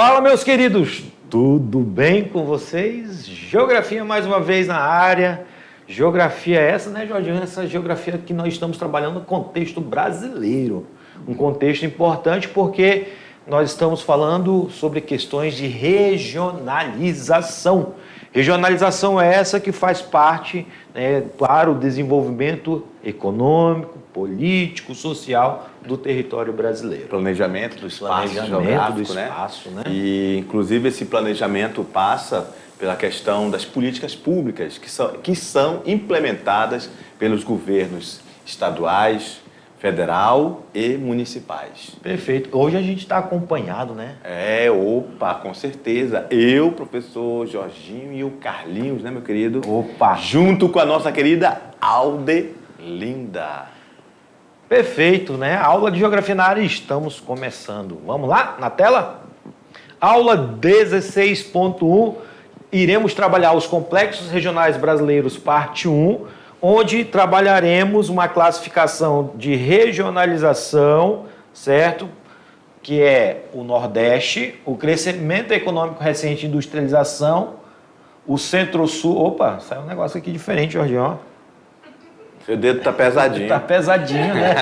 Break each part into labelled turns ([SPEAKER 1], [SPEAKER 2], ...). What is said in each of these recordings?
[SPEAKER 1] Fala, meus queridos, tudo bem com vocês? Geografia mais uma vez na área. Geografia essa, né, Jorginho? Essa geografia que nós estamos trabalhando no contexto brasileiro. Um contexto importante porque nós estamos falando sobre questões de regionalização. Regionalização é essa que faz parte, né, para o desenvolvimento econômico, político, social do território brasileiro.
[SPEAKER 2] Planejamento do espaço geográfico, né? E, inclusive, esse planejamento passa pela questão das políticas públicas que são implementadas pelos governos estaduais, federal e municipais.
[SPEAKER 1] Perfeito. Hoje a gente está acompanhado, né?
[SPEAKER 2] Com certeza. Eu, professor Jorginho e o Carlinhos, né, meu querido? Junto com a nossa querida Aldelinda.
[SPEAKER 1] Perfeito, né? Aula de Geografia na área, estamos começando. Vamos lá, na tela? Aula 16.1, iremos trabalhar os complexos regionais brasileiros, parte 1, onde trabalharemos uma classificação de regionalização, certo? Que é o Nordeste, o crescimento econômico recente e industrialização, o Centro-Sul... Opa, saiu um negócio aqui diferente, Jorginho, ó.
[SPEAKER 2] Seu dedo tá pesadinho.
[SPEAKER 1] Tá pesadinho, né?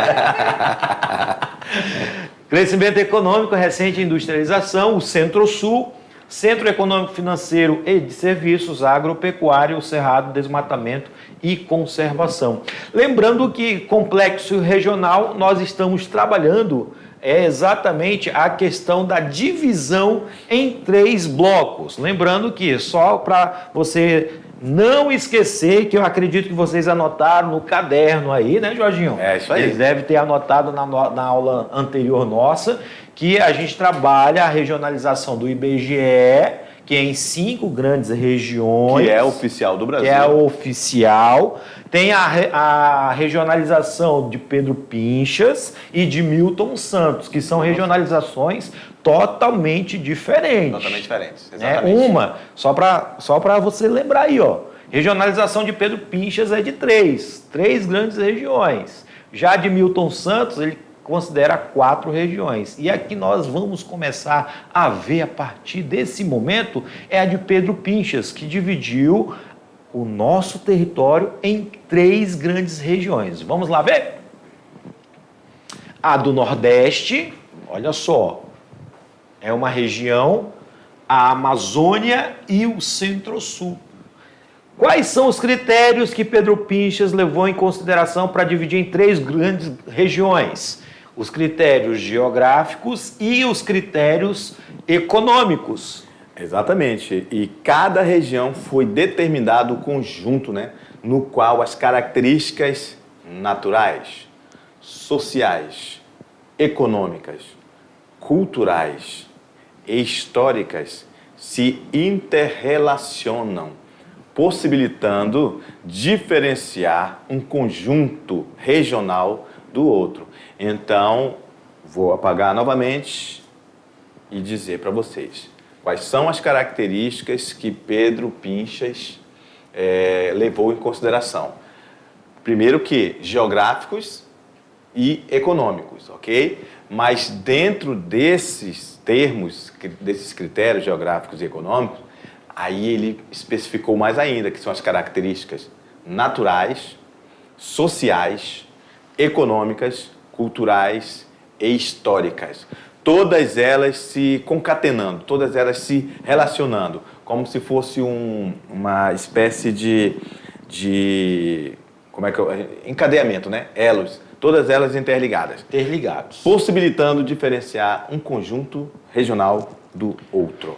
[SPEAKER 1] Crescimento econômico, recente industrialização, o Centro-Sul, Centro Econômico Financeiro e de Serviços, Agropecuário, Cerrado, Desmatamento e Conservação. Lembrando que complexo regional, nós estamos trabalhando exatamente a questão da divisão em 3 blocos. Lembrando que, só para você não esquecer, que eu acredito que vocês anotaram no caderno aí, né, Jorginho?
[SPEAKER 2] É isso aí.
[SPEAKER 1] Eles devem ter anotado na aula anterior nossa, que a gente trabalha a regionalização do IBGE, que é em 5 grandes regiões.
[SPEAKER 2] Que é oficial do Brasil.
[SPEAKER 1] Que é oficial. Tem a regionalização de Pedro Pinchas e de Milton Santos, que são regionalizações totalmente diferentes.
[SPEAKER 2] Totalmente diferentes, exatamente.
[SPEAKER 1] Uma, só para você lembrar aí, ó. Regionalização de Pedro Pinchas é de 3 grandes regiões. Já de Milton Santos, ele considera 4 regiões. E a que nós vamos começar a ver a partir desse momento é a de Pedro Pinchas, que dividiu o nosso território em 3 grandes regiões. Vamos lá ver? A do Nordeste, olha só, é uma região, a Amazônia e o Centro-Sul. Quais são os critérios que Pedro Pinchas levou em consideração para dividir em 3 grandes regiões? Os critérios geográficos e os critérios econômicos.
[SPEAKER 2] Exatamente. E cada região foi determinado o conjunto, né, no qual as características naturais, sociais, econômicas, culturais e históricas se interrelacionam, possibilitando diferenciar um conjunto regional do outro. Então, vou apagar novamente e dizer para vocês quais são as características que Pedro Pinchas levou em consideração. Primeiro que geográficos e econômicos, ok? Mas dentro desses termos, desses critérios geográficos e econômicos, aí ele especificou mais ainda, que são as características naturais, sociais, econômicas, culturais e históricas. Todas elas se concatenando, todas elas se relacionando, como se fosse uma espécie de encadeamento, né? Elos, todas elas interligadas.
[SPEAKER 1] Interligados.
[SPEAKER 2] Possibilitando diferenciar um conjunto regional do outro.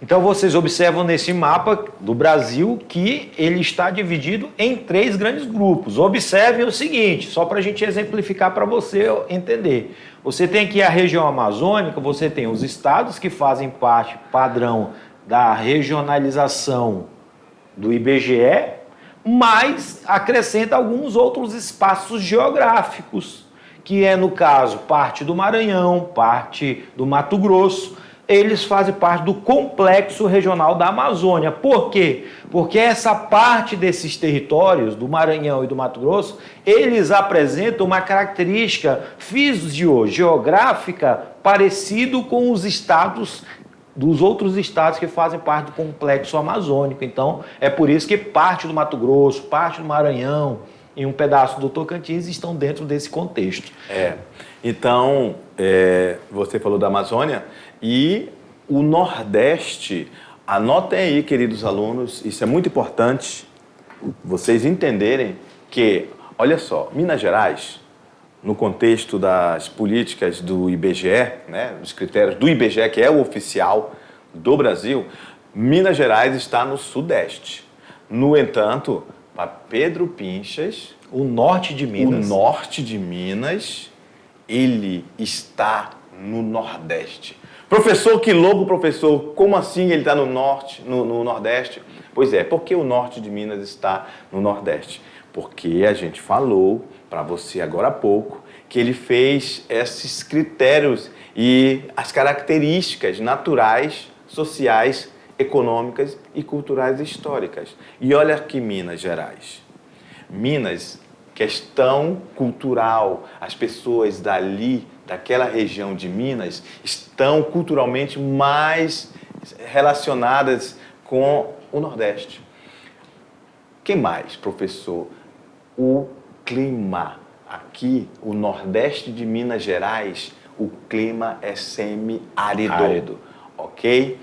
[SPEAKER 1] Então vocês observam nesse mapa do Brasil que ele está dividido em 3 grandes grupos. Observem o seguinte, só para a gente exemplificar para você entender. Você tem aqui a região amazônica, você tem os estados que fazem parte padrão da regionalização do IBGE, mas acrescenta alguns outros espaços geográficos, que é, no caso, parte do Maranhão, parte do Mato Grosso. Eles fazem parte do complexo regional da Amazônia. Por quê? Porque essa parte desses territórios, do Maranhão e do Mato Grosso, eles apresentam uma característica fisiogeográfica parecido com os estados dos outros estados que fazem parte do complexo amazônico. Então, é por isso que parte do Mato Grosso, parte do Maranhão e um pedaço do Tocantins estão dentro desse contexto.
[SPEAKER 2] Então, você falou da Amazônia e o Nordeste, anotem aí, queridos alunos, isso é muito importante, vocês entenderem que, olha só, Minas Gerais, no contexto das políticas do IBGE, né, dos critérios do IBGE, que é o oficial do Brasil, Minas Gerais está no Sudeste. No entanto, para Pedro Pinchas,
[SPEAKER 1] o norte de
[SPEAKER 2] Minas, ele está no Nordeste. Professor, que louco, professor, como assim ele está no Norte, no Nordeste? Pois é, porque o Norte de Minas está no Nordeste? Porque a gente falou para você agora há pouco que ele fez esses critérios e as características naturais, sociais, econômicas e culturais e históricas. E olha aqui Minas Gerais. Minas, questão cultural, as pessoas dali, daquela região de Minas, estão culturalmente mais relacionadas com o Nordeste. Que mais, professor? O clima. Aqui, o Nordeste de Minas Gerais, o clima é semi-árido, ok?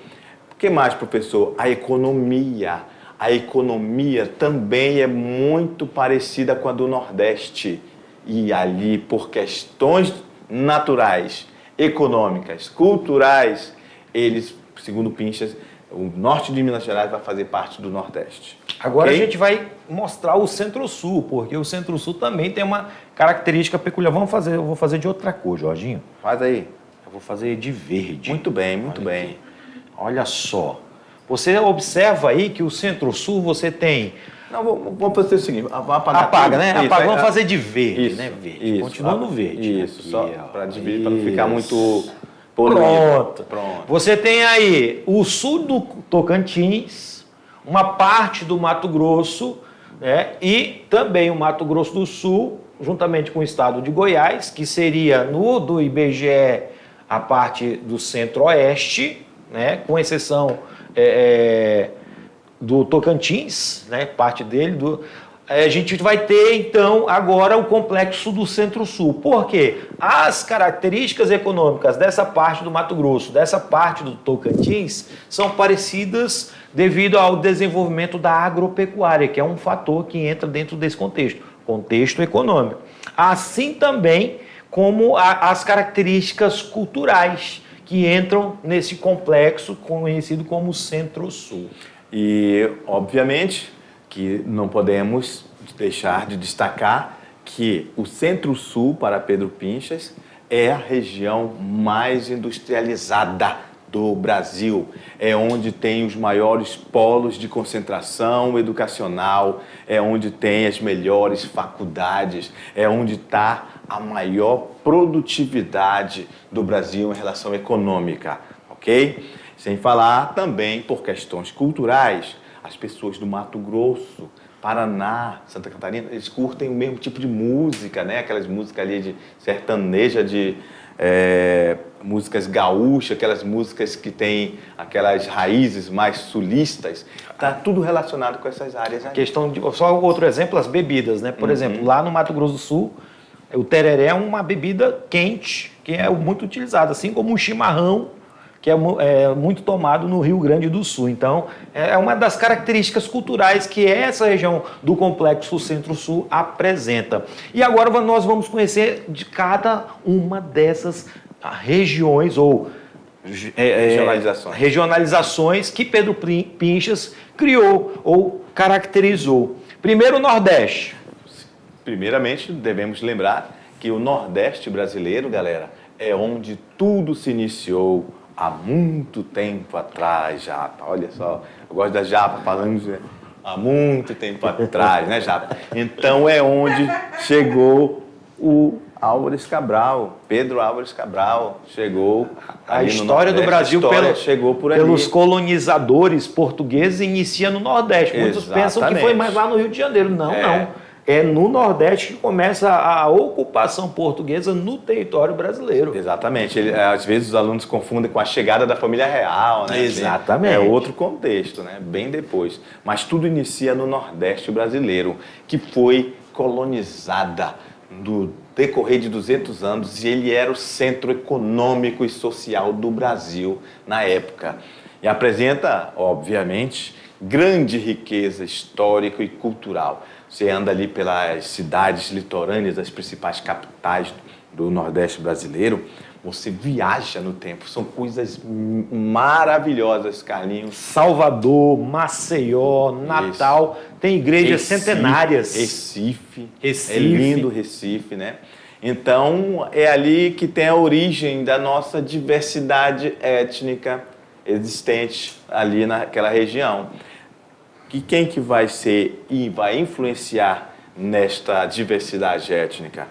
[SPEAKER 2] O que mais, professor? A economia. A economia também é muito parecida com a do Nordeste. E ali, por questões naturais, econômicas, culturais, eles, segundo Pinchas, o norte de Minas Gerais vai fazer parte do Nordeste.
[SPEAKER 1] Agora a gente vai mostrar o Centro-Sul, porque o Centro-Sul também tem uma característica peculiar. Eu vou fazer de outra cor, Jorginho.
[SPEAKER 2] Faz aí.
[SPEAKER 1] Eu vou fazer de verde.
[SPEAKER 2] Muito bem, muito bem.
[SPEAKER 1] Aqui. Olha só. Você observa aí que o Centro-Sul você tem...
[SPEAKER 2] Não, vamos fazer o seguinte,
[SPEAKER 1] apaga, né?
[SPEAKER 2] Isso,
[SPEAKER 1] apaga, vamos fazer de verde,
[SPEAKER 2] isso,
[SPEAKER 1] né? Verde.
[SPEAKER 2] Isso,
[SPEAKER 1] continua no verde.
[SPEAKER 2] Isso,
[SPEAKER 1] aqui,
[SPEAKER 2] só para dividir, para não ficar muito...
[SPEAKER 1] Pronto. Você tem aí o sul do Tocantins, uma parte do Mato Grosso, né? E também o Mato Grosso do Sul, juntamente com o estado de Goiás, que seria do IBGE a parte do Centro-Oeste, né? Com exceção do Tocantins, né? Parte dele, a gente vai ter, então, agora o complexo do Centro-Sul. Por quê? As características econômicas dessa parte do Mato Grosso, dessa parte do Tocantins, são parecidas devido ao desenvolvimento da agropecuária, que é um fator que entra dentro desse contexto econômico. Assim também como as características culturais que entram nesse complexo conhecido como Centro-Sul.
[SPEAKER 2] E, obviamente, que não podemos deixar de destacar que o Centro-Sul, para Pedro Pinchas, é a região mais industrializada do Brasil. É onde tem os maiores polos de concentração educacional, é onde tem as melhores faculdades, é onde está a maior produtividade do Brasil em relação econômica, ok? Sem falar também, por questões culturais, as pessoas do Mato Grosso, Paraná, Santa Catarina, eles curtem o mesmo tipo de música, né? Aquelas músicas ali de sertaneja, de músicas gaúchas, aquelas músicas que têm aquelas raízes mais sulistas. Está tudo relacionado com essas áreas. Né?
[SPEAKER 1] Só outro exemplo, as bebidas, né? Por exemplo, lá no Mato Grosso do Sul, o tereré é uma bebida quente, que é muito utilizada, assim como o chimarrão, que é muito tomado no Rio Grande do Sul. Então, é uma das características culturais que essa região do Complexo Centro-Sul apresenta. E agora nós vamos conhecer de cada uma dessas regiões ou regionalizações que Pedro Pinchas criou ou caracterizou. Primeiro, o Nordeste.
[SPEAKER 2] Primeiramente, devemos lembrar que o Nordeste brasileiro, galera, é onde tudo se iniciou há muito tempo atrás, Japa. Olha só, eu gosto da Japa falando há muito tempo atrás, né, Japa? Então é onde chegou o Álvares Cabral, Pedro Álvares Cabral chegou.
[SPEAKER 1] A história do Brasil chegou por ali. Pelos colonizadores portugueses inicia no Nordeste. Muitos pensam que foi mais lá no Rio de Janeiro. Não. é no Nordeste que começa a ocupação portuguesa no território brasileiro.
[SPEAKER 2] Exatamente. Às vezes os alunos confundem com a chegada da família real, né?
[SPEAKER 1] Exatamente.
[SPEAKER 2] É outro contexto, né? Bem depois. Mas tudo inicia no Nordeste brasileiro, que foi colonizada no decorrer de 200 anos, e ele era o centro econômico e social do Brasil na época. E apresenta, obviamente, grande riqueza histórica e cultural. Você anda ali pelas cidades litorâneas, as principais capitais do Nordeste brasileiro, você viaja no tempo. São coisas maravilhosas, Carlinhos.
[SPEAKER 1] Salvador, Maceió, Natal, tem igrejas centenárias.
[SPEAKER 2] Recife. É lindo Recife, né? Então, é ali que tem a origem da nossa diversidade étnica existente ali naquela região. E quem que vai ser e vai influenciar nesta diversidade étnica?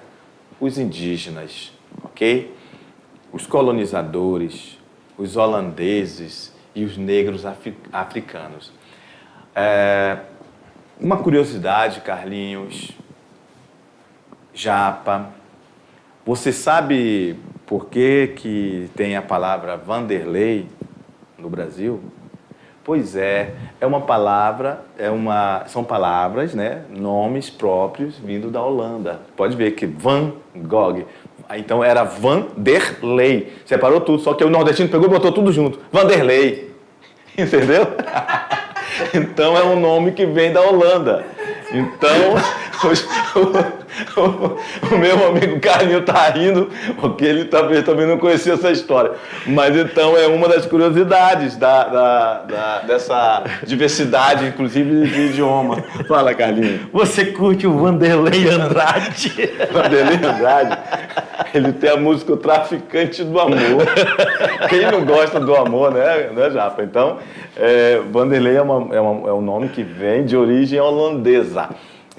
[SPEAKER 2] Os indígenas, ok? Os colonizadores, os holandeses e os negros africanos. Uma curiosidade, Carlinhos, Japa, você sabe por que tem a palavra Vanderlei no Brasil? Pois é uma palavra, são palavras, né, nomes próprios vindo da Holanda. Pode ver que Van Gogh, então era Vanderlei. Separou tudo, só que o nordestino pegou e botou tudo junto. Vanderlei. Entendeu? Então é um nome que vem da Holanda. Então, o meu amigo Carlinho está rindo, porque ele talvez também não conhecia essa história. Mas então é uma das curiosidades dessa diversidade, inclusive de idioma. Fala, Carlinho.
[SPEAKER 1] Você curte o Vanderlei Andrade?
[SPEAKER 2] Vanderlei Andrade, ele tem a música O Traficante do Amor. Quem não gosta do amor, né Japa? Então, Vanderlei é um nome que vem de origem holandesa.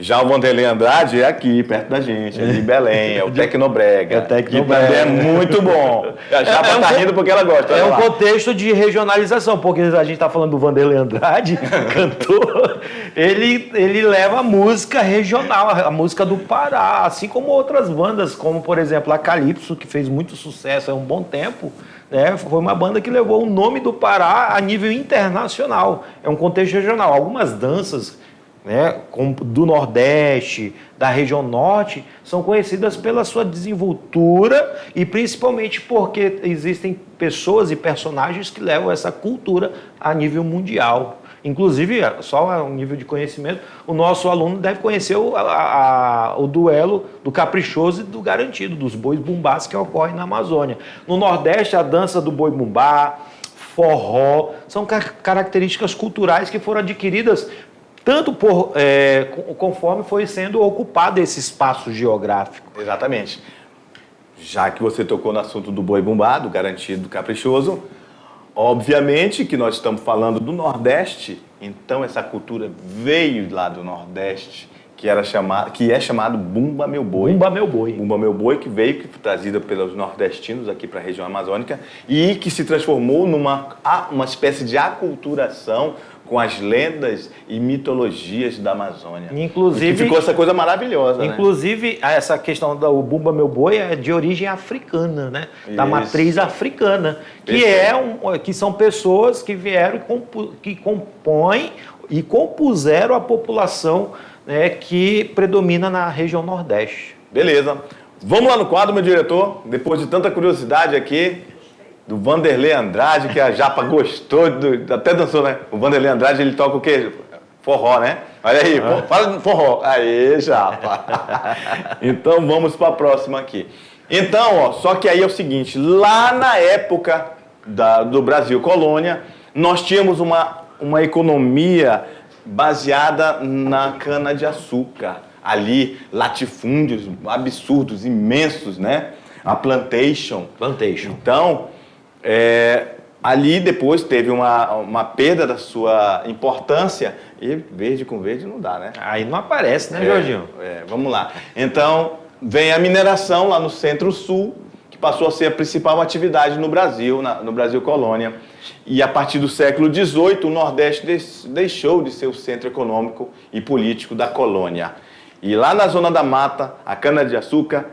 [SPEAKER 2] Já o Vanderlei Andrade é aqui, perto da gente, é de Belém, é o Tecnobrega.
[SPEAKER 1] É o Tecnobrega.
[SPEAKER 2] Que também é muito bom. A Japa está rindo porque ela gosta.
[SPEAKER 1] É um contexto de regionalização, porque a gente está falando do Vanderlei Andrade, cantor, ele leva a música regional, a música do Pará, assim como outras bandas, como, por exemplo, a Calypso, que fez muito sucesso há um bom tempo, né? Foi uma banda que levou o nome do Pará a nível internacional. É um contexto regional. Algumas danças, né, do Nordeste, da região Norte, são conhecidas pela sua desenvoltura e principalmente porque existem pessoas e personagens que levam essa cultura a nível mundial. Inclusive, só um nível de conhecimento, o nosso aluno deve conhecer o duelo do Caprichoso e do Garantido, dos bois bumbás que ocorrem na Amazônia. No Nordeste, a dança do boi bumbá, forró, são características culturais que foram adquiridas tanto conforme foi sendo ocupado esse espaço geográfico.
[SPEAKER 2] Exatamente. Já que você tocou no assunto do boi bumbá, do Garantido, do Caprichoso, obviamente que nós estamos falando do Nordeste, então essa cultura veio lá do Nordeste, que é chamado Bumba Meu Boi.
[SPEAKER 1] Bumba Meu Boi.
[SPEAKER 2] Bumba Meu Boi, que veio, que foi trazida pelos nordestinos aqui para a região amazônica e que se transformou numa espécie de aculturação com as lendas e mitologias da Amazônia.
[SPEAKER 1] Inclusive,
[SPEAKER 2] que ficou essa coisa maravilhosa,
[SPEAKER 1] inclusive, né? Essa questão do Bumba Meu Boi é de origem africana, né? Da matriz africana, que são pessoas que vieram que compõem e compuseram a população, né, que predomina na região Nordeste.
[SPEAKER 2] Beleza. Vamos lá no quadro, meu diretor. Depois de tanta curiosidade aqui, do Vanderlei Andrade, que a Japa gostou, até dançou, né? O Vanderlei Andrade, ele toca o quê? Forró, né? Olha aí, fala do forró. Aê, Japa. Então, vamos para a próxima aqui. Então, só que aí é o seguinte, lá na época do Brasil colônia, nós tínhamos uma economia baseada na cana-de-açúcar. Ali, latifúndios absurdos, imensos, né? A plantation. Então, ali depois teve uma perda da sua importância e verde com verde não dá, né?
[SPEAKER 1] Aí não aparece, né, Jorginho?
[SPEAKER 2] Vamos lá. Então, vem a mineração lá no Centro-Sul, que passou a ser a principal atividade no Brasil, no Brasil colônia. E a partir do século XVIII, o Nordeste deixou de ser o centro econômico e político da colônia. E lá na Zona da Mata, a cana-de-açúcar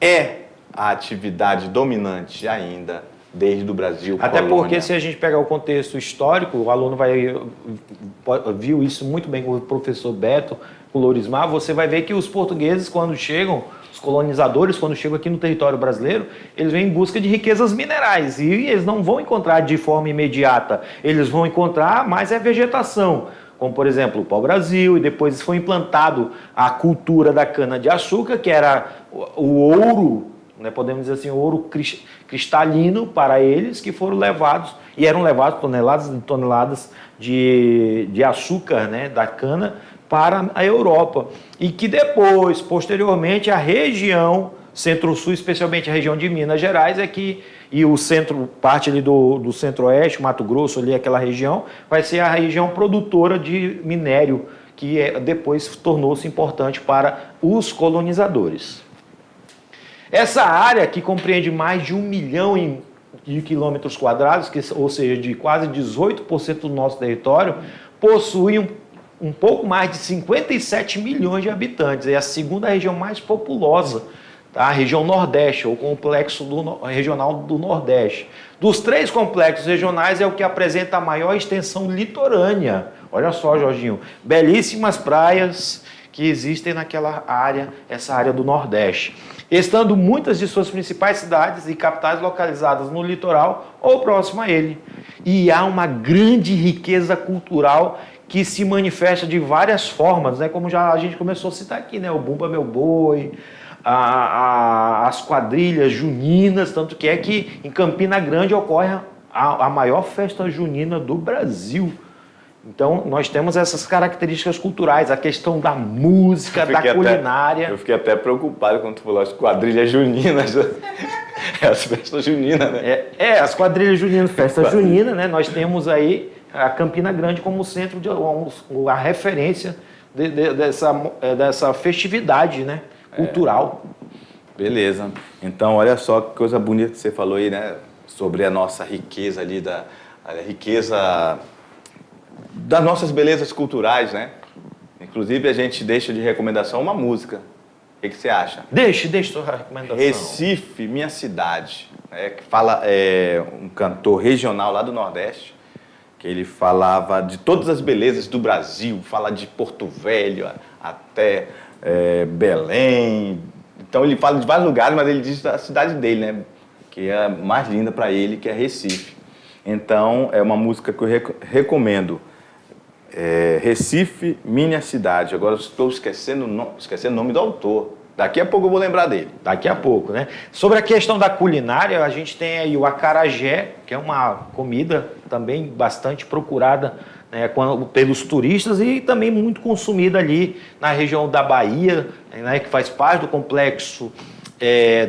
[SPEAKER 2] é a atividade dominante ainda desde o Brasil.
[SPEAKER 1] Até
[SPEAKER 2] colônia.
[SPEAKER 1] porque, se a gente pegar o contexto histórico, o aluno viu isso muito bem com o professor Beto, com o Lourismar, você vai ver que os portugueses, quando chegam, os colonizadores, quando chegam aqui no território brasileiro, eles vêm em busca de riquezas minerais e eles não vão encontrar de forma imediata, eles vão encontrar mais vegetação, como, por exemplo, o pau-brasil, e depois foi implantado a cultura da cana-de-açúcar, que era o ouro, né, podemos dizer assim, ouro cristalino para eles, que foram levados, e eram levados toneladas e toneladas de açúcar, né, da cana para a Europa. E que depois, posteriormente, a região Centro-Sul, especialmente a região de Minas Gerais, e o centro, parte ali do Centro-Oeste, Mato Grosso, ali aquela região, vai ser a região produtora de minério, que depois tornou-se importante para os colonizadores. Essa área, que compreende mais de 1 milhão de quilômetros quadrados, ou seja, de quase 18% do nosso território, possui um pouco mais de 57 milhões de habitantes. É a segunda região mais populosa, tá? A região Nordeste, ou Complexo Regional do Nordeste. Dos 3 complexos regionais, é o que apresenta a maior extensão litorânea. Olha só, Jorginho, belíssimas praias que existem naquela área, essa área do Nordeste, estando muitas de suas principais cidades e capitais localizadas no litoral ou próximo a ele. E há uma grande riqueza cultural que se manifesta de várias formas, né? Como já a gente começou a citar aqui, né? O Bumba Meu Boi, as quadrilhas juninas, tanto que em Campina Grande ocorre a maior festa junina do Brasil. Então, nós temos essas características culturais, a questão da música, da culinária.
[SPEAKER 2] Eu fiquei até preocupado quando tu falou as quadrilhas juninas. As festas juninas, né?
[SPEAKER 1] As quadrilhas juninas, festa junina, né? Nós temos aí a Campina Grande como centro, a referência dessa festividade, né? Cultural.
[SPEAKER 2] Beleza. Então, olha só que coisa bonita que você falou aí, né? Sobre a nossa riqueza ali, a riqueza das nossas belezas culturais, né? Inclusive, a gente deixa de recomendação uma música. O que você acha?
[SPEAKER 1] Deixa sua recomendação.
[SPEAKER 2] Recife, Minha Cidade. Que fala um cantor regional lá do Nordeste, que ele falava de todas as belezas do Brasil, fala de Porto Velho até Belém. Então, ele fala de vários lugares, mas ele diz da cidade dele, né? Que é a mais linda para ele, que é Recife. Então, é uma música que eu recomendo. Recife, Minha Cidade. Agora eu estou esquecendo o nome do autor. Daqui a pouco eu vou lembrar dele.
[SPEAKER 1] Daqui a pouco, né? Sobre a questão da culinária, a gente tem aí o acarajé, que é uma comida também bastante procurada, né, pelos turistas e também muito consumida ali na região da Bahia, né, que faz parte do complexo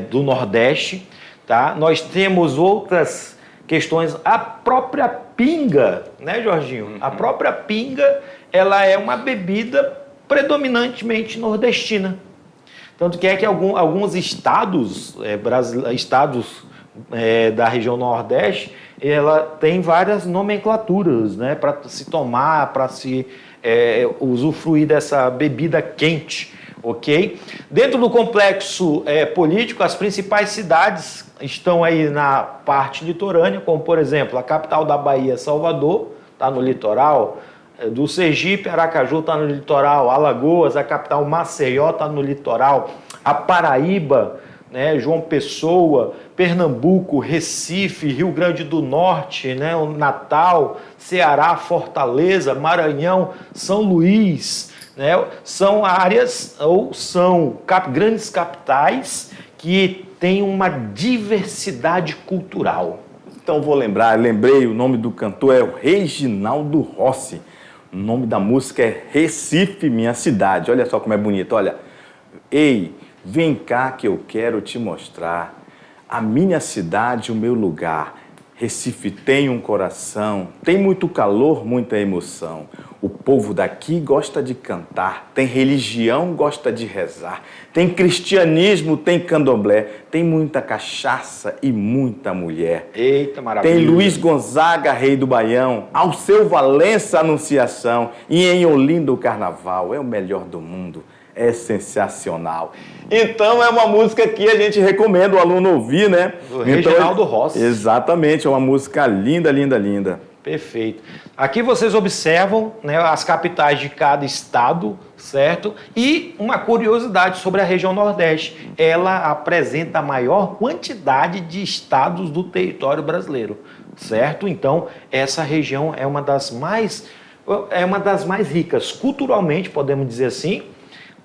[SPEAKER 1] do Nordeste. Tá? Nós temos outras questões, a própria pinga, né, Jorginho? Uhum. A própria pinga, ela é uma bebida predominantemente nordestina. Tanto que alguns estados, da região Nordeste, ela tem várias nomenclaturas, né, para se tomar, para se usufruir dessa bebida quente, ok? Dentro do complexo político, as principais cidades estão aí na parte litorânea, como, por exemplo, a capital da Bahia, Salvador, está no litoral. Do Sergipe, Aracaju está no litoral, Alagoas, a capital Maceió está no litoral, a Paraíba, né, João Pessoa, Pernambuco, Recife, Rio Grande do Norte, né, o Natal, Ceará, Fortaleza, Maranhão, São Luís, né, são áreas ou são grandes capitais que têm uma diversidade cultural.
[SPEAKER 2] Então lembrei, o nome do cantor é o Reginaldo Rossi. O nome da música é Recife, Minha Cidade. Olha só como é bonito, olha. Ei, vem cá que eu quero te mostrar a minha cidade, o meu lugar.
[SPEAKER 3] Recife tem um coração, tem muito calor, muita emoção. O povo daqui gosta de cantar, tem religião, gosta de rezar. Tem cristianismo, tem candomblé, tem muita cachaça e muita mulher.
[SPEAKER 1] Eita, maravilha.
[SPEAKER 3] Tem Luiz Gonzaga, rei do Baião, Alceu Valença, Anunciação. E em Olinda o carnaval é o melhor do mundo, é sensacional. Então é uma música que a gente recomenda o aluno ouvir, né?
[SPEAKER 1] Do Reginaldo Rossi.
[SPEAKER 3] Exatamente, é uma música linda, linda, linda.
[SPEAKER 1] Perfeito. Aqui vocês observam, né, as capitais de cada estado, certo? E uma curiosidade sobre a região Nordeste. Ela apresenta a maior quantidade de estados do território brasileiro, certo? Então, essa região é uma das mais ricas culturalmente, podemos dizer assim,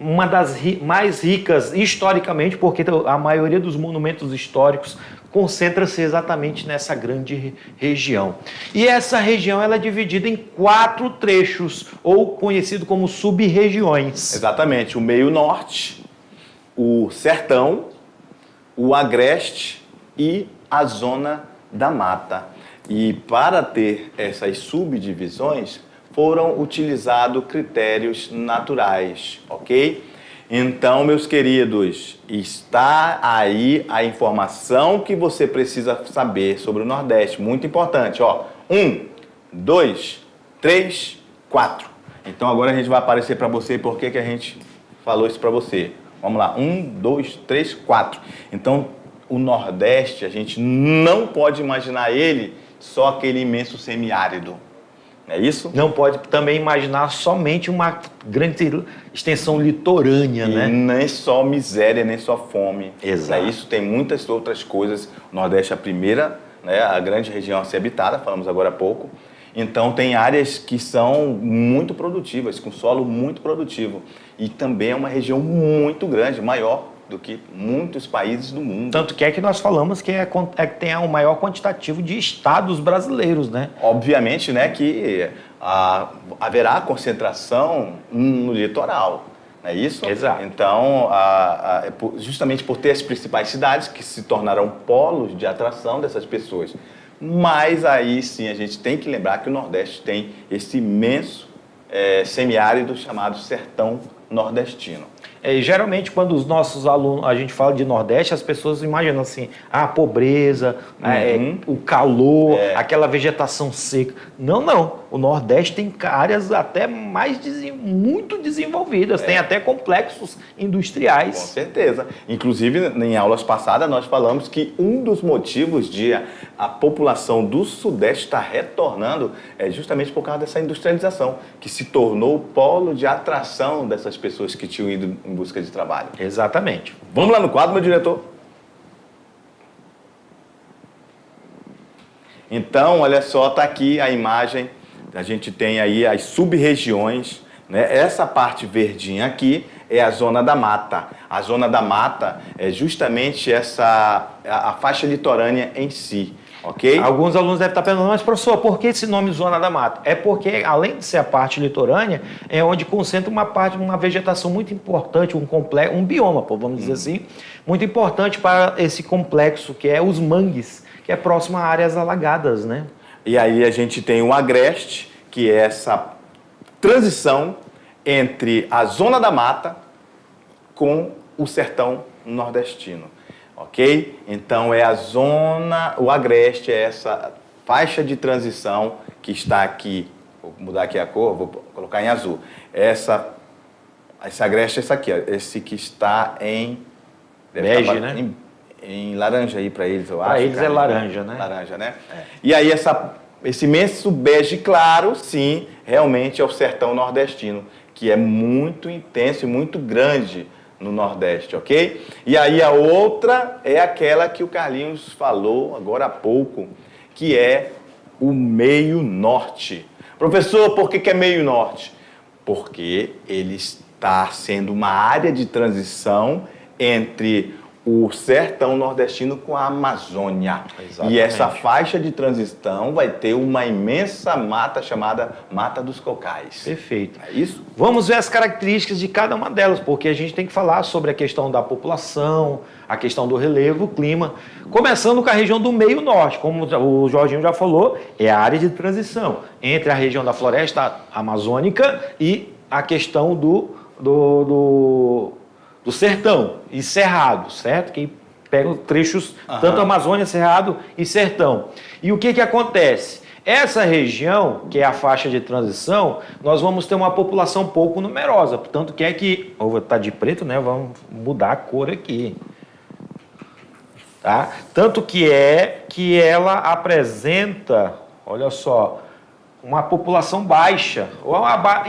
[SPEAKER 1] uma das mais ricas historicamente, porque a maioria dos monumentos históricos concentra-se exatamente nessa grande região. E essa região ela é dividida em 4 trechos, ou conhecido como sub-regiões.
[SPEAKER 3] Exatamente, o meio norte, o sertão, o agreste e a zona da mata. E para ter essas subdivisões, foram utilizados critérios naturais, ok? Então, meus queridos, está aí a informação que você precisa saber sobre o Nordeste. Muito importante, ó. 1, 2, 3, 4. Então, agora a gente vai aparecer para você por que a gente falou isso para você. Vamos lá. 1, 2, 3, 4. Então, o Nordeste, a gente não pode imaginar ele só aquele imenso semiárido. É isso?
[SPEAKER 1] Não pode também imaginar somente uma grande extensão litorânea, né?
[SPEAKER 3] Nem só miséria, nem só fome.
[SPEAKER 1] Exato.
[SPEAKER 3] É isso, tem muitas outras coisas. O Nordeste é a primeira, né, a grande região a ser habitada, falamos agora há pouco. Então tem áreas que são muito produtivas, com solo muito produtivo. E também é uma região muito grande, maior do que muitos países do mundo.
[SPEAKER 1] Tanto que nós falamos que tem o maior quantitativo de estados brasileiros, né?
[SPEAKER 3] Obviamente, né, que haverá concentração no litoral, não é isso?
[SPEAKER 1] Exato.
[SPEAKER 3] Então, justamente por ter as principais cidades que se tornarão polos de atração dessas pessoas. Mas aí sim a gente tem que lembrar que o Nordeste tem esse imenso semiárido chamado sertão nordestino.
[SPEAKER 1] Geralmente, quando os nossos alunos, a gente fala de Nordeste, as pessoas imaginam assim, a pobreza, o calor, aquela vegetação seca. Não. O Nordeste tem áreas até muito desenvolvidas, tem até complexos industriais.
[SPEAKER 3] Com certeza. Inclusive, em aulas passadas, nós falamos que um dos motivos de a população do Sudeste estar retornando é justamente por causa dessa industrialização, que se tornou o polo de atração dessas pessoas que tinham ido em busca de trabalho.
[SPEAKER 1] Exatamente.
[SPEAKER 3] Vamos lá no quadro, meu diretor? Então, olha só, está aqui a imagem. A gente tem aí as sub-regiões, né? Essa parte verdinha aqui é a zona da mata. A zona da mata é justamente a faixa litorânea em si. Okay?
[SPEAKER 1] Alguns alunos devem estar perguntando, mas professor, por que esse nome Zona da Mata? É porque, além de ser a parte litorânea, é onde concentra uma vegetação muito importante, um bioma, vamos dizer assim, muito importante para esse complexo, que é os mangues, que é próximo a áreas alagadas, né?
[SPEAKER 3] E aí a gente tem o agreste, que é essa transição entre a Zona da Mata com o sertão nordestino. Ok? Então o agreste é essa faixa de transição que está aqui. Vou mudar aqui a cor, vou colocar em azul. Esse agreste é esse aqui, ó, esse que está em
[SPEAKER 1] bege, né?
[SPEAKER 3] Em laranja aí para eles, eu acho.
[SPEAKER 1] Para eles é laranja, né?
[SPEAKER 3] Laranja, né? E aí esse imenso bege claro, sim, realmente é o sertão nordestino, que é muito intenso e muito grande no Nordeste, ok? E aí a outra é aquela que o Carlinhos falou agora há pouco, que é o meio norte. Professor, por que é meio norte? Porque ele está sendo uma área de transição entre o sertão nordestino com a Amazônia.
[SPEAKER 1] Exatamente.
[SPEAKER 3] E essa faixa de transição vai ter uma imensa mata chamada Mata dos Cocais.
[SPEAKER 1] Perfeito.
[SPEAKER 3] É isso?
[SPEAKER 1] Vamos ver as características de cada uma delas, porque a gente tem que falar sobre a questão da população, a questão do relevo, o clima. Começando com a região do meio norte, como o Jorginho já falou, é a área de transição entre a região da floresta amazônica e a questão do sertão e cerrado, certo? Que pega trechos tanto Amazônia, Cerrado e Sertão. E o que acontece? Essa região, que é a faixa de transição, nós vamos ter uma população pouco numerosa. Portanto, tá de preto, né? Vamos mudar a cor aqui. Tá? Tanto que ela apresenta, olha só, uma população baixa,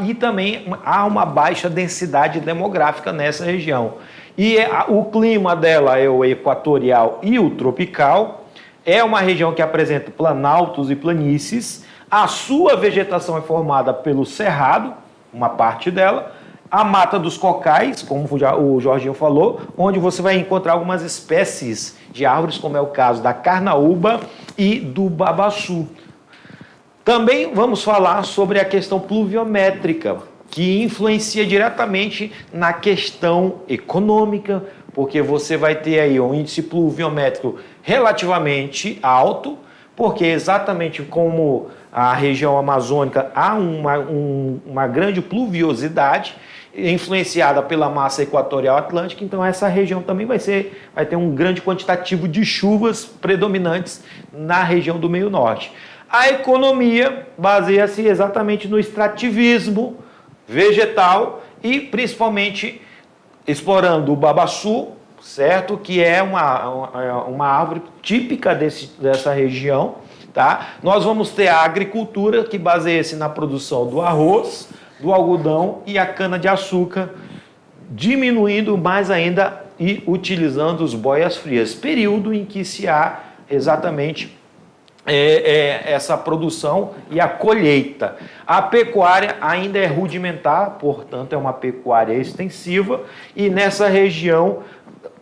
[SPEAKER 1] e também há uma baixa densidade demográfica nessa região. E o clima dela é o equatorial e o tropical, é uma região que apresenta planaltos e planícies, a sua vegetação é formada pelo cerrado, uma parte dela, a mata dos cocais, como o Jorginho falou, onde você vai encontrar algumas espécies de árvores, como é o caso da carnaúba e do babaçu. Também vamos falar sobre a questão pluviométrica, que influencia diretamente na questão econômica, porque você vai ter aí um índice pluviométrico relativamente alto, porque exatamente como a região amazônica há uma grande pluviosidade, influenciada pela massa equatorial atlântica, então essa região também vai ter um grande quantitativo de chuvas predominantes na região do meio norte. A economia baseia-se exatamente no extrativismo vegetal e principalmente explorando o babaçu, certo? Que é uma árvore típica dessa região, tá? Nós vamos ter a agricultura que baseia-se na produção do arroz, do algodão e a cana-de-açúcar, diminuindo mais ainda e utilizando os boias-frias, período em que se há exatamente essa produção e a colheita. A pecuária ainda é rudimentar, portanto é uma pecuária extensiva, e nessa região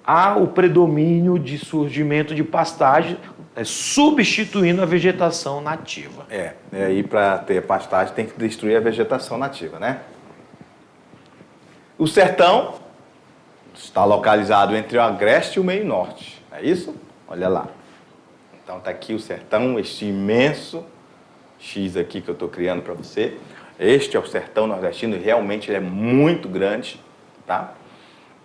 [SPEAKER 1] há o predomínio de surgimento de pastagem, substituindo a vegetação nativa.
[SPEAKER 3] E aí para ter pastagem tem que destruir a vegetação nativa, né? O sertão está localizado entre o agreste e o meio norte, é isso? Olha lá. Então está aqui o sertão, este imenso X aqui que eu estou criando para você. Este é o sertão nordestino e realmente ele é muito grande, tá?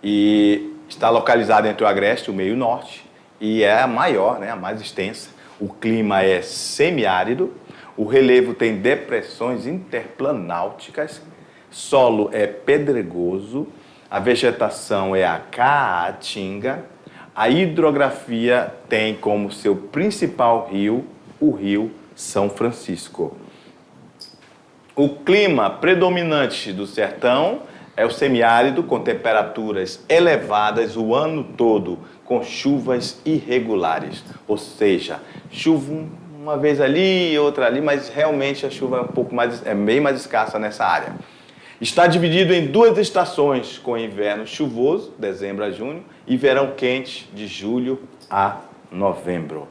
[SPEAKER 3] E está localizado entre o agreste e o meio norte e é a maior, né, a mais extensa. O clima é semiárido, o relevo tem depressões interplanáuticas, solo é pedregoso, a vegetação é a caatinga. A hidrografia tem como seu principal rio o Rio São Francisco. O clima predominante do sertão é o semiárido, com temperaturas elevadas o ano todo, com chuvas irregulares. Ou seja, chuva uma vez ali, outra ali, mas realmente a chuva é bem mais escassa nessa área. Está dividido em duas estações, com inverno chuvoso, dezembro a junho, e verão quente, de julho a novembro.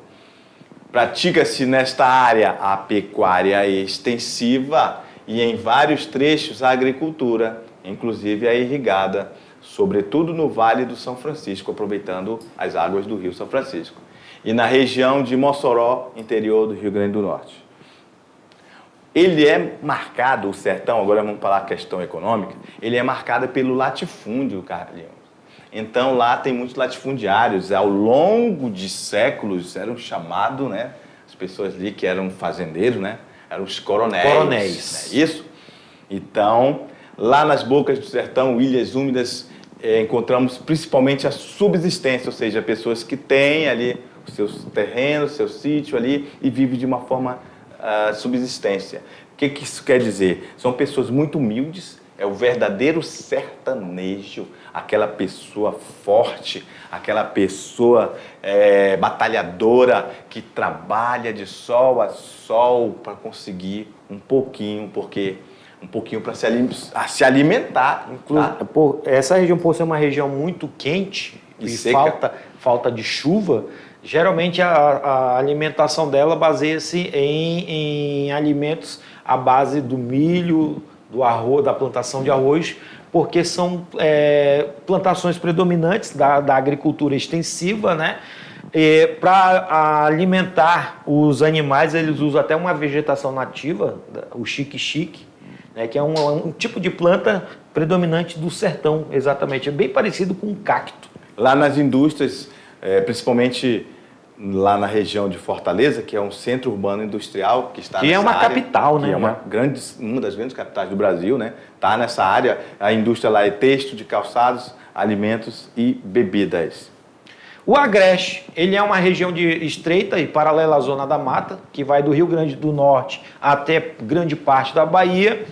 [SPEAKER 3] Pratica-se nesta área a pecuária extensiva e em vários trechos a agricultura, inclusive a irrigada, sobretudo no Vale do São Francisco, aproveitando as águas do Rio São Francisco, e na região de Mossoró, interior do Rio Grande do Norte. Ele é marcado, o sertão, agora vamos falar a questão econômica, ele é marcado pelo latifúndio, Carlinhos. Então lá tem muitos latifundiários, ao longo de séculos eram chamados, né, as pessoas ali que eram fazendeiros, né, eram os coronéis. Né, isso? Então, lá nas bocas do sertão, ilhas úmidas, encontramos principalmente a subsistência, ou seja, pessoas que têm ali os seus terrenos, seu sítio ali e vivem de uma forma subsistência. O que isso quer dizer? São pessoas muito humildes, é o verdadeiro sertanejo, aquela pessoa forte, aquela pessoa batalhadora que trabalha de sol a sol para conseguir um pouquinho para se alimentar.
[SPEAKER 1] Tá? Essa região, por ser uma região muito quente, e falta de chuva, geralmente a alimentação dela baseia-se em alimentos à base do milho, do arroz, da plantação de arroz, porque são plantações predominantes da agricultura extensiva, né? Para alimentar os animais, eles usam até uma vegetação nativa, o xique-xique, né? Que é um tipo de planta predominante do sertão, exatamente. É bem parecido com um cacto.
[SPEAKER 3] Lá nas indústrias, principalmente lá na região de Fortaleza, que é um centro urbano industrial que está nessa área,
[SPEAKER 1] capital, né?
[SPEAKER 3] Que é uma das grandes capitais do Brasil, né? Está nessa área. A indústria lá é têxtil, de calçados, alimentos e bebidas.
[SPEAKER 1] O Agreste, ele é uma região estreita e paralela à Zona da Mata, que vai do Rio Grande do Norte até grande parte da Bahia.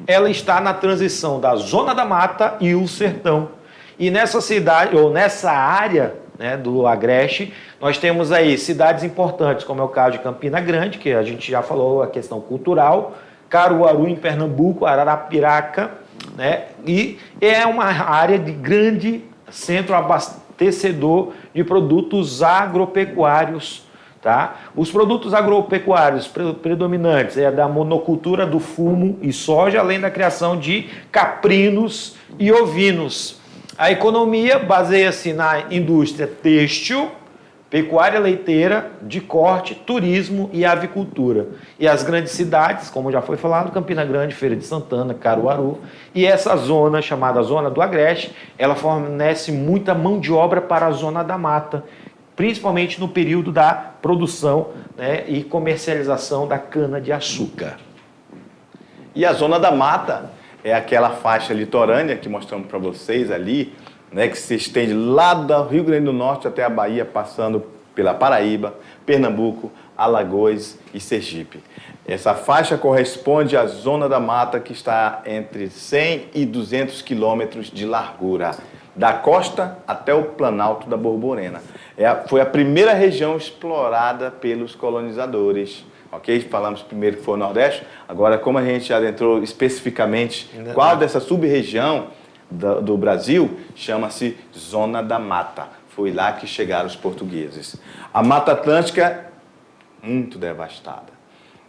[SPEAKER 1] Ela está na transição da Zona da Mata e o Sertão. E nessa cidade, ou nessa área, né, do Agreste, nós temos aí cidades importantes, como é o caso de Campina Grande, que a gente já falou a questão cultural, Caruaru, em Pernambuco, Araraquara, né, e é uma área de grande centro abastecedor de produtos agropecuários. Tá? Os produtos agropecuários predominantes é da monocultura do fumo e soja, além da criação de caprinos e ovinos. A economia baseia-se na indústria têxtil, pecuária leiteira, de corte, turismo e avicultura. E as grandes cidades, como já foi falado, Campina Grande, Feira de Santana, Caruaru. E essa zona, chamada Zona do Agreste, ela fornece muita mão de obra para a Zona da Mata, principalmente no período da produção, né, e comercialização da cana-de-açúcar.
[SPEAKER 3] E a Zona da Mata é aquela faixa litorânea que mostramos para vocês ali, né, que se estende lá do Rio Grande do Norte até a Bahia, passando pela Paraíba, Pernambuco, Alagoas e Sergipe. Essa faixa corresponde à Zona da Mata, que está entre 100 e 200 quilômetros de largura, da costa até o Planalto da Borborema. Foi a primeira região explorada pelos colonizadores. Ok? Falamos primeiro que foi o Nordeste. Agora, como a gente adentrou especificamente qual dessa sub-região do Brasil, chama-se Zona da Mata. Foi lá que chegaram os portugueses. A Mata Atlântica, muito devastada.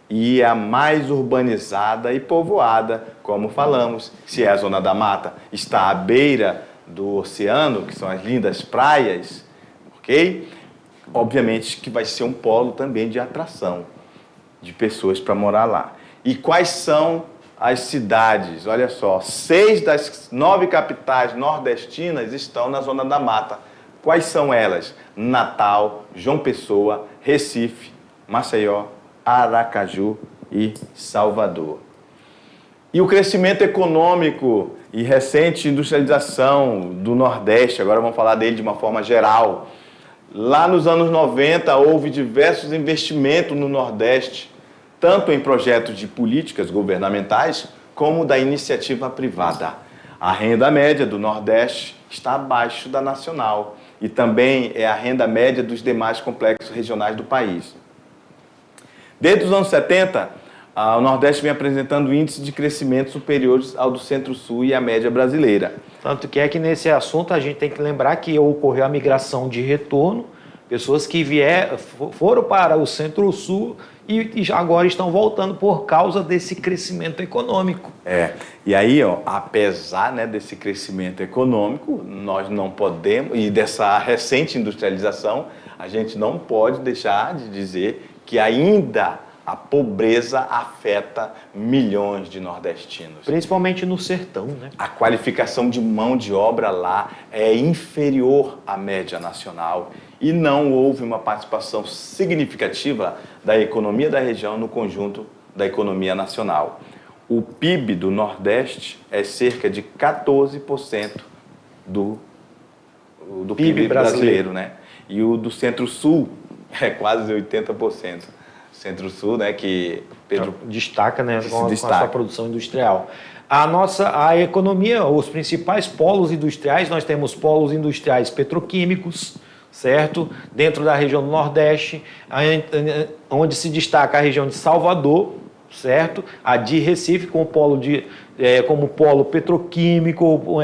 [SPEAKER 3] E é a mais urbanizada e povoada, como falamos. Se é a Zona da Mata, está à beira do oceano, que são as lindas praias, ok? Obviamente que vai ser um polo também de atração de pessoas para morar lá. E quais são as cidades? Olha só, 6 das 9 capitais nordestinas estão na Zona da Mata. Quais são elas? Natal, João Pessoa, Recife, Maceió, Aracaju e Salvador. E o crescimento econômico e recente industrialização do Nordeste, agora vamos falar dele de uma forma geral. Lá nos anos 90 houve diversos investimentos no Nordeste, tanto em projetos de políticas governamentais como da iniciativa privada. A renda média do Nordeste está abaixo da nacional e também é a renda média dos demais complexos regionais do país. Desde os anos 70, o Nordeste vem apresentando índices de crescimento superiores ao do Centro-Sul e à média brasileira.
[SPEAKER 1] Tanto que nesse assunto a gente tem que lembrar que ocorreu a migração de retorno, pessoas que foram para o Centro-Sul e agora estão voltando por causa desse crescimento econômico.
[SPEAKER 3] E aí, apesar, né, desse crescimento econômico, nós não podemos, e dessa recente industrialização, a gente não pode deixar de dizer que ainda a pobreza afeta milhões de nordestinos.
[SPEAKER 1] Principalmente no sertão, né?
[SPEAKER 3] A qualificação de mão de obra lá é inferior à média nacional e não houve uma participação significativa da economia da região no conjunto da economia nacional. O PIB do Nordeste é cerca de 14% do PIB brasileiro, né? E o do Centro-Sul é quase 80%. Centro-Sul, né, que
[SPEAKER 1] Pedro destaca, né, com a sua produção industrial. A economia, os principais polos industriais, nós temos polos industriais petroquímicos, certo? Dentro da região do Nordeste, onde se destaca a região de Salvador, certo? A de Recife como polo petroquímico,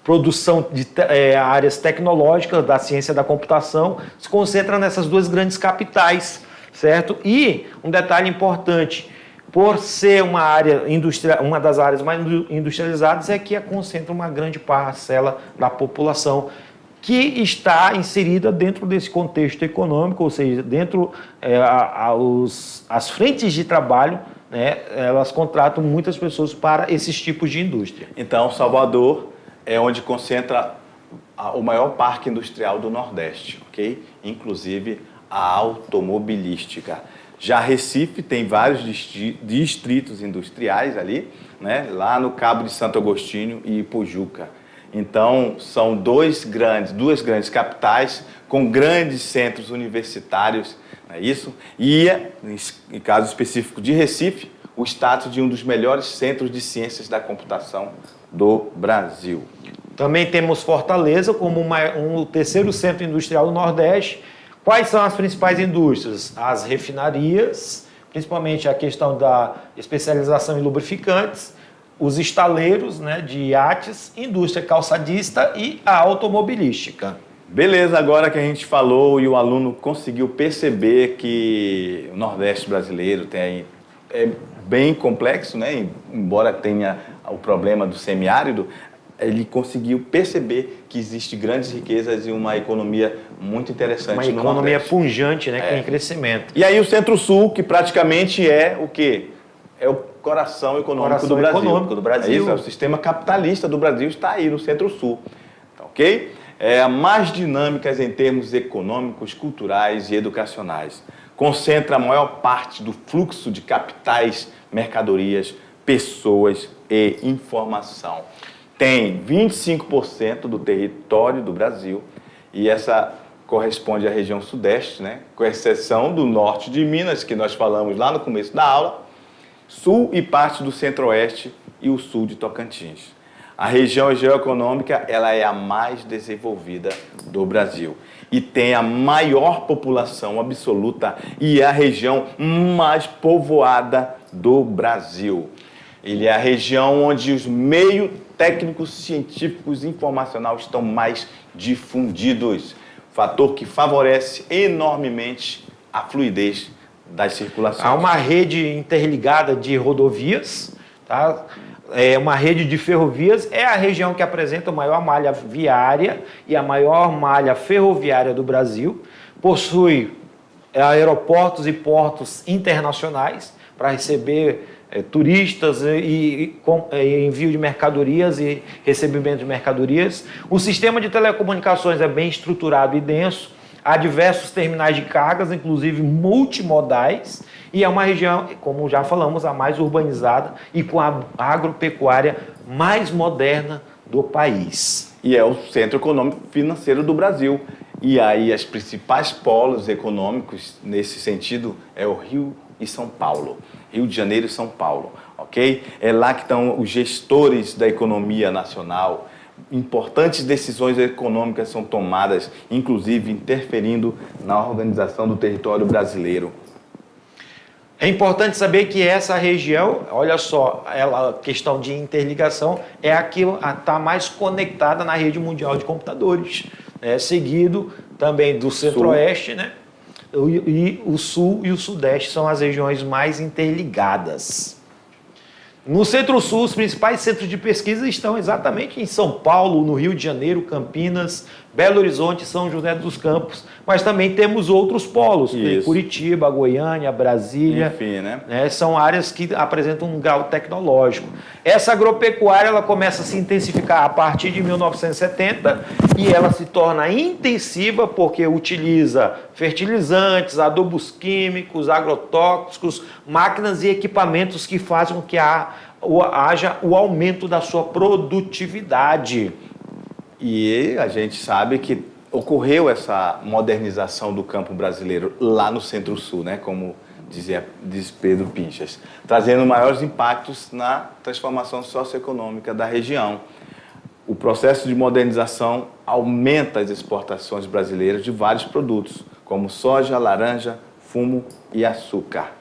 [SPEAKER 1] produção de áreas tecnológicas, da ciência da computação, se concentra nessas duas grandes capitais, certo? E um detalhe importante, por ser uma área uma das áreas mais industrializadas, é que concentra uma grande parcela da população que está inserida dentro desse contexto econômico, ou seja, dentro as frentes de trabalho, né, elas contratam muitas pessoas para esses tipos de indústria.
[SPEAKER 3] Então, Salvador é onde concentra o maior parque industrial do Nordeste, ok? Inclusive a automobilística. Já Recife tem vários distritos industriais ali, né? Lá no Cabo de Santo Agostinho e Ipujuca. Então, são duas grandes capitais com grandes centros universitários, não é isso? E, em caso específico de Recife, o status de um dos melhores centros de ciências da computação do Brasil.
[SPEAKER 1] Também temos Fortaleza como o terceiro centro industrial do Nordeste. Quais são as principais indústrias? As refinarias, principalmente a questão da especialização em lubrificantes, os estaleiros, né, de iates, indústria calçadista e a automobilística.
[SPEAKER 3] Beleza, agora que a gente falou e o aluno conseguiu perceber que o Nordeste brasileiro é bem complexo, né? Embora tenha o problema do semiárido, ele conseguiu perceber que existe grandes riquezas e uma economia muito interessante no Nordeste.
[SPEAKER 1] Uma economia pujante, né, que em crescimento.
[SPEAKER 3] E aí o Centro-Sul, que praticamente é o quê? É o coração econômico do Brasil. É isso, o sistema capitalista do Brasil está aí no Centro-Sul, tá, ok? É mais dinâmicas em termos econômicos, culturais e educacionais. Concentra a maior parte do fluxo de capitais, mercadorias, pessoas e informação. Tem 25% do território do Brasil e essa corresponde à região sudeste, né? Com exceção do norte de Minas, que nós falamos lá no começo da aula, sul e parte do centro-oeste e o sul de Tocantins. A região geoeconômica ela é a mais desenvolvida do Brasil e tem a maior população absoluta e é a região mais povoada do Brasil. Ele é a região onde os meios técnicos, científicos e informacionais estão mais difundidos, fator que favorece enormemente a fluidez das circulações.
[SPEAKER 1] Há uma rede interligada de rodovias, tá? Uma rede de ferrovias, é a região que apresenta a maior malha viária e a maior malha ferroviária do Brasil, possui aeroportos e portos internacionais para receber turistas e envio de mercadorias e recebimento de mercadorias. O sistema de telecomunicações é bem estruturado e denso, há diversos terminais de cargas, inclusive multimodais, e é uma região, como já falamos, a mais urbanizada e com a agropecuária mais moderna do país.
[SPEAKER 3] E é o centro econômico financeiro do Brasil. E aí as principais polos econômicos nesse sentido é o Rio e São Paulo. Rio de Janeiro e São Paulo, ok? É lá que estão os gestores da economia nacional. Importantes decisões econômicas são tomadas, inclusive interferindo na organização do território brasileiro.
[SPEAKER 1] É importante saber que essa região, olha só, a questão de interligação é a que está mais conectada na rede mundial de computadores, né? Seguido também do centro-oeste, né? E o sul e o sudeste são as regiões mais interligadas. No Centro-Sul, os principais centros de pesquisa estão exatamente em São Paulo, no Rio de Janeiro, Campinas, Belo Horizonte, São José dos Campos, mas também temos outros polos, Curitiba, Goiânia, Brasília.
[SPEAKER 3] Enfim, né?
[SPEAKER 1] São áreas que apresentam um grau tecnológico. Essa agropecuária ela começa a se intensificar a partir de 1970 e ela se torna intensiva porque utiliza fertilizantes, adubos químicos, agrotóxicos, máquinas e equipamentos que fazem com que haja o aumento da sua produtividade.
[SPEAKER 3] E a gente sabe que ocorreu essa modernização do campo brasileiro lá no Centro-Sul, né? Como diz Pedro Pinchas, trazendo maiores impactos na transformação socioeconômica da região. O processo de modernização aumenta as exportações brasileiras de vários produtos, como soja, laranja, fumo e açúcar.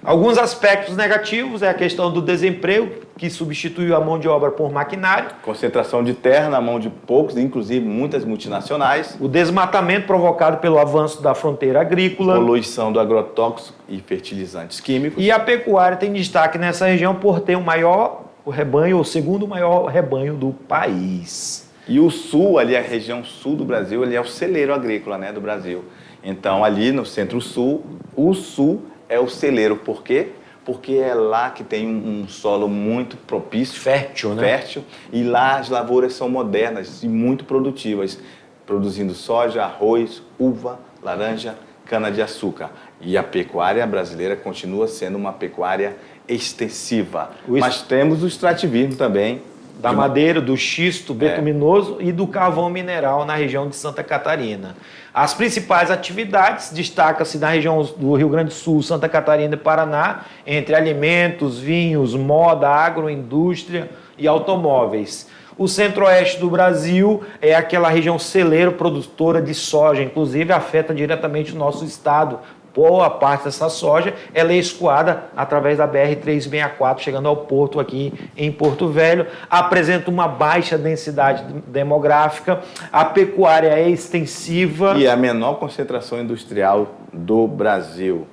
[SPEAKER 1] Alguns aspectos negativos é a questão do desemprego, que substituiu a mão de obra por maquinário.
[SPEAKER 3] Concentração de terra na mão de poucos, inclusive muitas multinacionais.
[SPEAKER 1] O desmatamento provocado pelo avanço da fronteira agrícola.
[SPEAKER 3] Poluição do agrotóxico e fertilizantes químicos.
[SPEAKER 1] E a pecuária tem destaque nessa região por ter o rebanho, o segundo maior rebanho do país.
[SPEAKER 3] E o sul, ali a região sul do Brasil, ele é o celeiro agrícola, né, do Brasil. Então, ali no centro-sul, o sul é o celeiro. Por quê? Porque é lá que tem um solo muito propício.
[SPEAKER 1] Fértil, né?
[SPEAKER 3] Fértil. E lá as lavouras são modernas e muito produtivas, produzindo soja, arroz, uva, laranja, cana-de-açúcar. E a pecuária brasileira continua sendo uma pecuária extensiva. Mas temos o extrativismo também.
[SPEAKER 1] Da madeira, do xisto betuminoso e do carvão mineral na região de Santa Catarina. As principais atividades destacam-se na região do Rio Grande do Sul, Santa Catarina e Paraná, entre alimentos, vinhos, moda, agroindústria e automóveis. O centro-oeste do Brasil é aquela região celeiro produtora de soja, inclusive afeta diretamente o nosso estado. Boa parte dessa soja ela é escoada através da BR-364, chegando ao porto aqui em Porto Velho. Apresenta uma baixa densidade demográfica, a pecuária é extensiva.
[SPEAKER 3] E a menor concentração industrial do Brasil.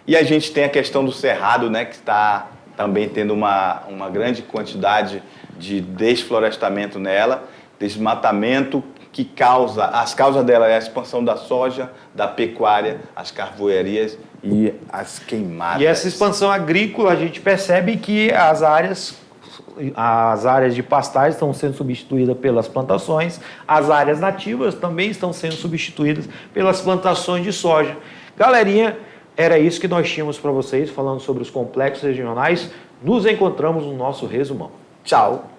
[SPEAKER 3] E a gente tem a questão do cerrado, né, que está também tendo uma grande quantidade de desflorestamento nela, desmatamento, que as causas dela é a expansão da soja, da pecuária, as carvoarias e as queimadas.
[SPEAKER 1] E essa expansão agrícola, a gente percebe que as áreas de pastagem estão sendo substituídas pelas plantações, as áreas nativas também estão sendo substituídas pelas plantações de soja. Galerinha, era isso que nós tínhamos para vocês, falando sobre os complexos regionais. Nos encontramos no nosso resumão.
[SPEAKER 3] Tchau!